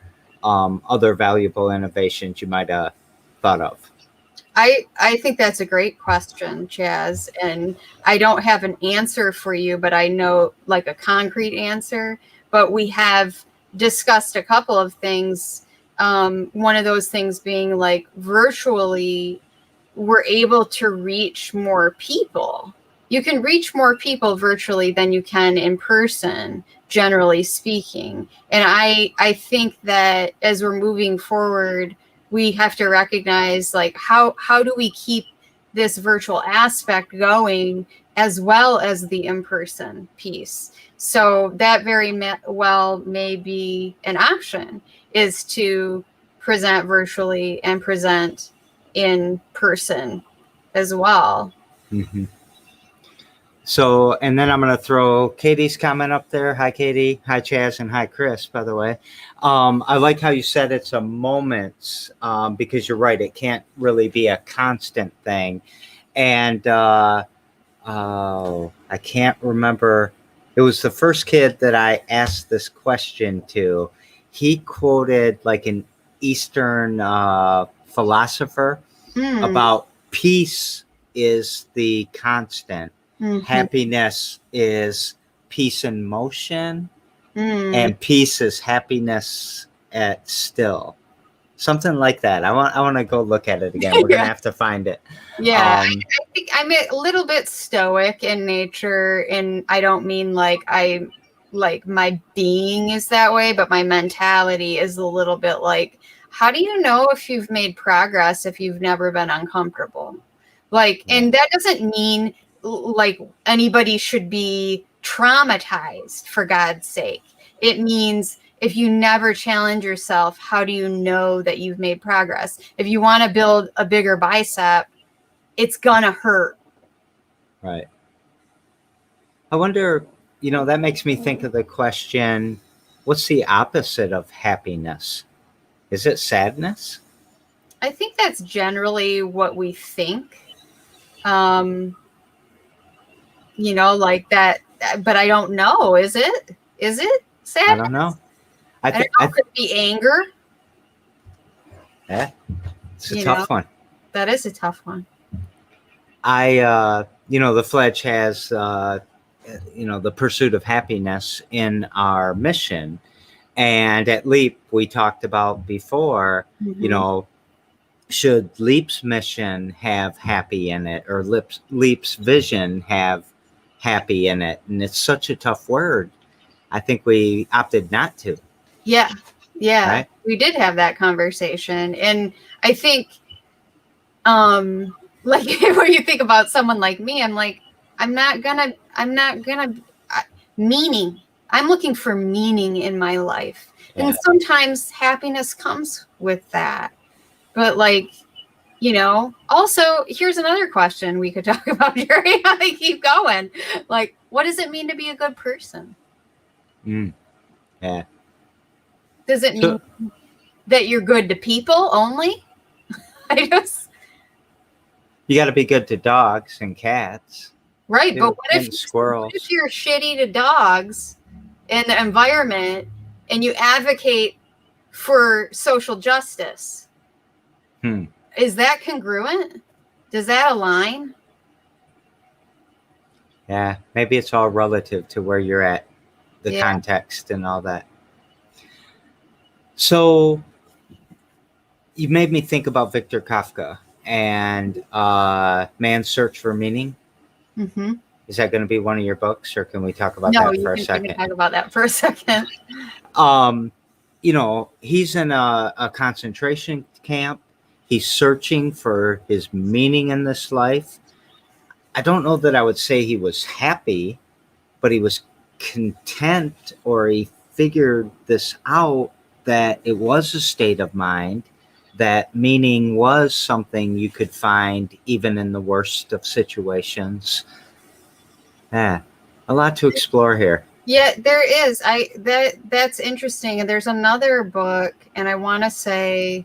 other valuable innovations you might have thought of? I think that's a great question, Chaz. And I don't have an answer for you, but I know like a concrete answer. But we have discussed a couple of things. One of those things being like virtually, we're able to reach more people. You can reach more people virtually than you can in person, generally speaking. And I think that as we're moving forward, we have to recognize like how do we keep this virtual aspect going as well as the in-person piece. So that very well may be an option, is to present virtually and present in person as well. Mm-hmm. So, and then I'm going to throw Katie's comment up there. Hi, Katie. Hi, Chaz. And hi, Chris, by the way. I like how you said it's a moment, because you're right. It can't really be a constant thing. And I can't remember. It was the first kid that I asked this question to. He quoted like an Eastern philosopher about peace is the constant. Mm-hmm. Happiness is peace in motion, and peace is happiness at still. Something like that. I want to go look at it again. We're gonna have to find it. Yeah, I think I'm a little bit stoic in nature, and I don't mean like my being is that way, but my mentality is a little bit like, how do you know if you've made progress if you've never been uncomfortable? Like, and that doesn't mean like anybody should be traumatized, for God's sake. It means if you never challenge yourself, how do you know that you've made progress? If you want to build a bigger bicep, it's gonna hurt. Right. I wonder, you know, that makes me think of the question, what's the opposite of happiness? Is it sadness? I think that's generally what we think. You know, like that, but I don't know. Is it sadness? I don't know. I don't know. It could be anger. Yeah, it's a tough one. That is a tough one. You know, the Fledge has, you know, the pursuit of happiness in our mission. And at LEAP, we talked about before, you know, should LEAP's mission have happy in it, or LEAP's vision have happy in it? And it's such a tough word. I think we opted not to. Yeah. Right? We did have that conversation. And I think, like when you think about someone like me, I'm like, I'm not gonna meaning. I'm looking for meaning in my life. Yeah. And sometimes happiness comes with that. But like, you know, also here's another question we could talk about, Jerry. How they keep going. Like, what does it mean to be a good person? Yeah. Does it mean that you're good to people only. I just You got to be good to dogs and cats. right, Too, but what and squirrels. if you're shitty to dogs in the environment and you advocate for social justice? Is that congruent? Does that align? Yeah, maybe it's all relative to where you're at, the context and all that. So you made me think about Victor Kafka and Man's Search for Meaning. Mm-hmm. Is that going to be one of your books, or can we talk about that for a second? No, you can talk about that for a second. You know, he's in a concentration camp. He's searching for his meaning in this life. I don't know that I would say he was happy, but he was content, or he figured this out, that it was a state of mind, that meaning was something you could find even in the worst of situations. Yeah, a lot to explore here. Yeah, there is. That's interesting. And there's another book, and I want to say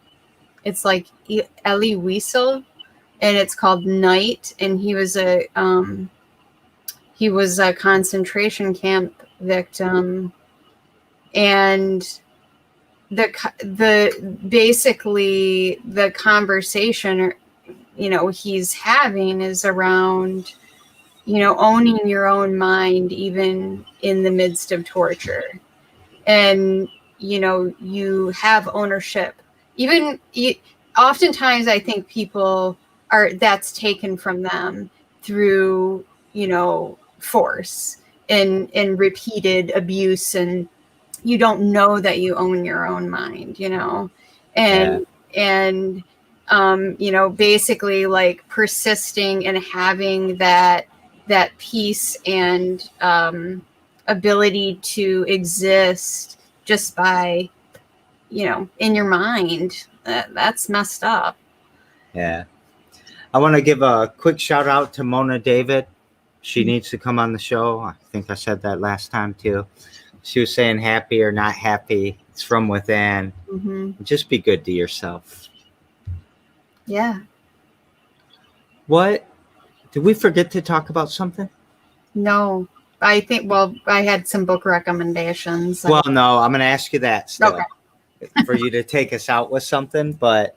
it's like Elie Wiesel, and it's called Night. And he was a concentration camp victim, and the basically the conversation, you know, he's having is around, you know, owning your own mind even in the midst of torture. And, you know, you have ownership. Oftentimes I think people that's taken from them through, you know, force and repeated abuse, and you don't know that you own your own mind, you know, and you know, basically like persisting and having that peace and ability to exist just by, you know, in your mind. That's messed up. Yeah. I want to give a quick shout out to Mona David. She needs to come on the show. I think I said that last time too. She was saying happy or not happy, it's from within. Mm-hmm. Just be good to yourself. Yeah. What? Did we forget to talk about something? No. I think, well, I had some book recommendations. Well, no, I'm going to ask you that still. Okay. For you to take us out with something. But,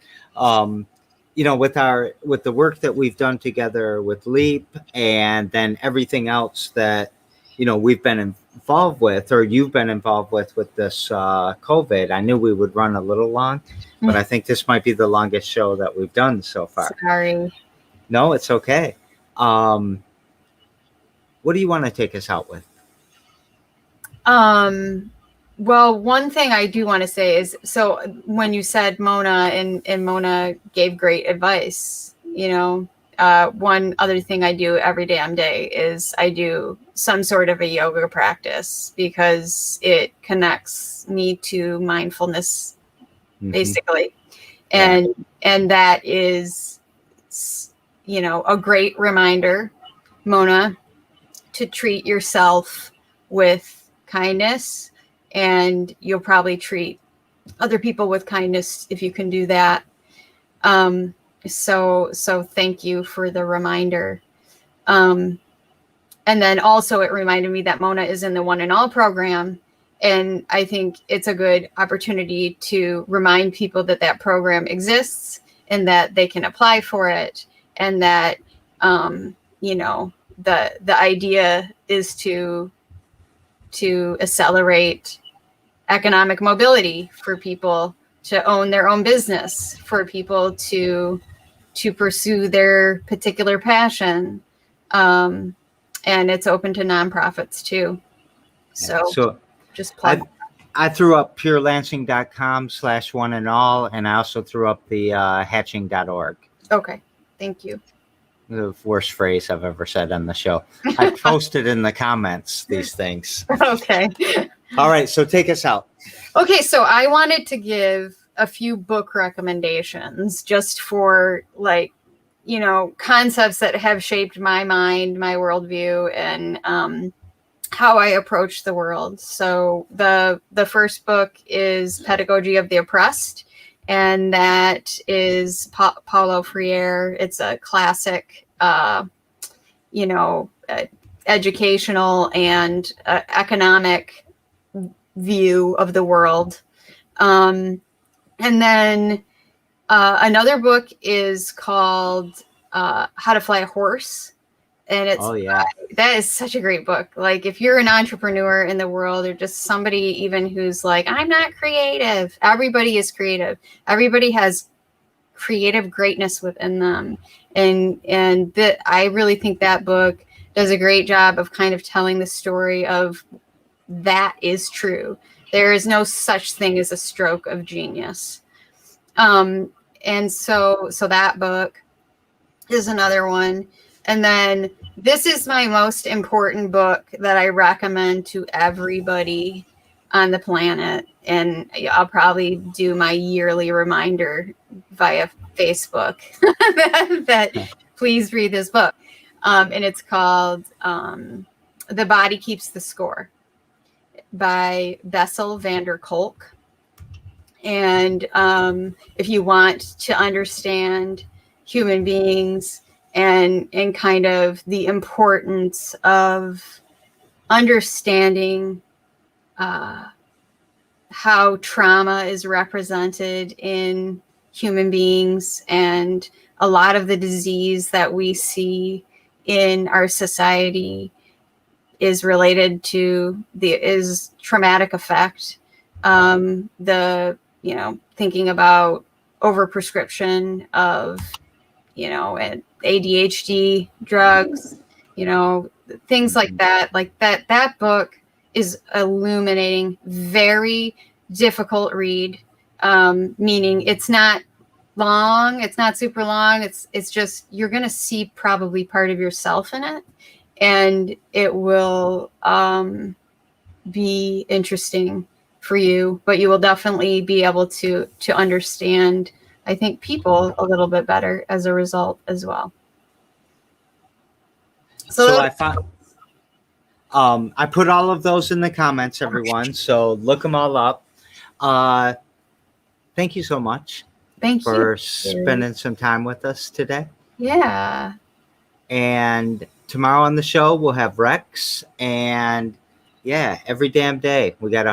you know, with the work that we've done together with LEAP, and then everything else that, you know, we've been involved with, or you've been involved with this COVID, I knew we would run a little long, but I think this might be the longest show that we've done so far. Sorry. No, it's okay. What do you want to take us out with? Well, one thing I do want to say is, so when you said Mona, and Mona gave great advice, you know, one other thing I do every damn day is I do some sort of a yoga practice, because it connects me to mindfulness, basically. And that is, you know, a great reminder, Mona, to treat yourself with kindness, and you'll probably treat other people with kindness if you can do that. So thank you for the reminder. And then also it reminded me that Mona is in the One and All program. And I think it's a good opportunity to remind people that that program exists, and that they can apply for it. And that, you know, the idea is to accelerate economic mobility, for people to own their own business, for people to pursue their particular passion. And it's open to nonprofits too. So just plug. I threw up purelansing.com/oneandall, and I also threw up the hatching.org. Okay. Thank you. The worst phrase I've ever said on the show. I posted in the comments these things. Okay. All right. So take us out. Okay. So I wanted to give a few book recommendations, just for, like, you know, concepts that have shaped my mind, my worldview, and how I approach the world. So the first book is Pedagogy of the Oppressed. and that is Paulo Freire. It's a classic, educational and economic view of the world. And then another book is called How to Fly a Horse. And it's that is such a great book. Like, if you're an entrepreneur in the world, or just somebody even who's like, I'm not creative. Everybody is creative. Everybody has creative greatness within them. And I really think that book does a great job of kind of telling the story of that is true. There is no such thing as a stroke of genius. And so that book is another one. And then this is my most important book that I recommend to everybody on the planet. And I'll probably do my yearly reminder via Facebook that please read this book. And it's called The Body Keeps the Score by Bessel van der Kolk. And if you want to understand human beings and kind of the importance of understanding how trauma is represented in human beings, and a lot of the disease that we see in our society is related to is traumatic effect. Thinking about overprescription of, ADHD drugs, things like that. Like that book is illuminating, very difficult read, meaning it's not long, it's not super long. It's just, you're going to see probably part of yourself in it, and it will be interesting for you, but you will definitely be able to understand, I think, people a little bit better as a result as well. So I found, I put all of those in the comments, everyone. So look them all up. Thank you so much. Thank you for spending some time with us today. Yeah. And tomorrow on the show, we'll have Rex, and every damn day. We got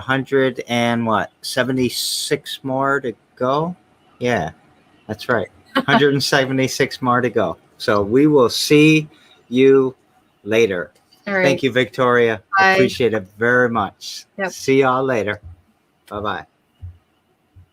76 more to go. Yeah, that's right. 176 more to go. So we will see you later. All right. Thank you, Victoria. Bye. Appreciate it very much. Yep. See y'all later. Bye-bye.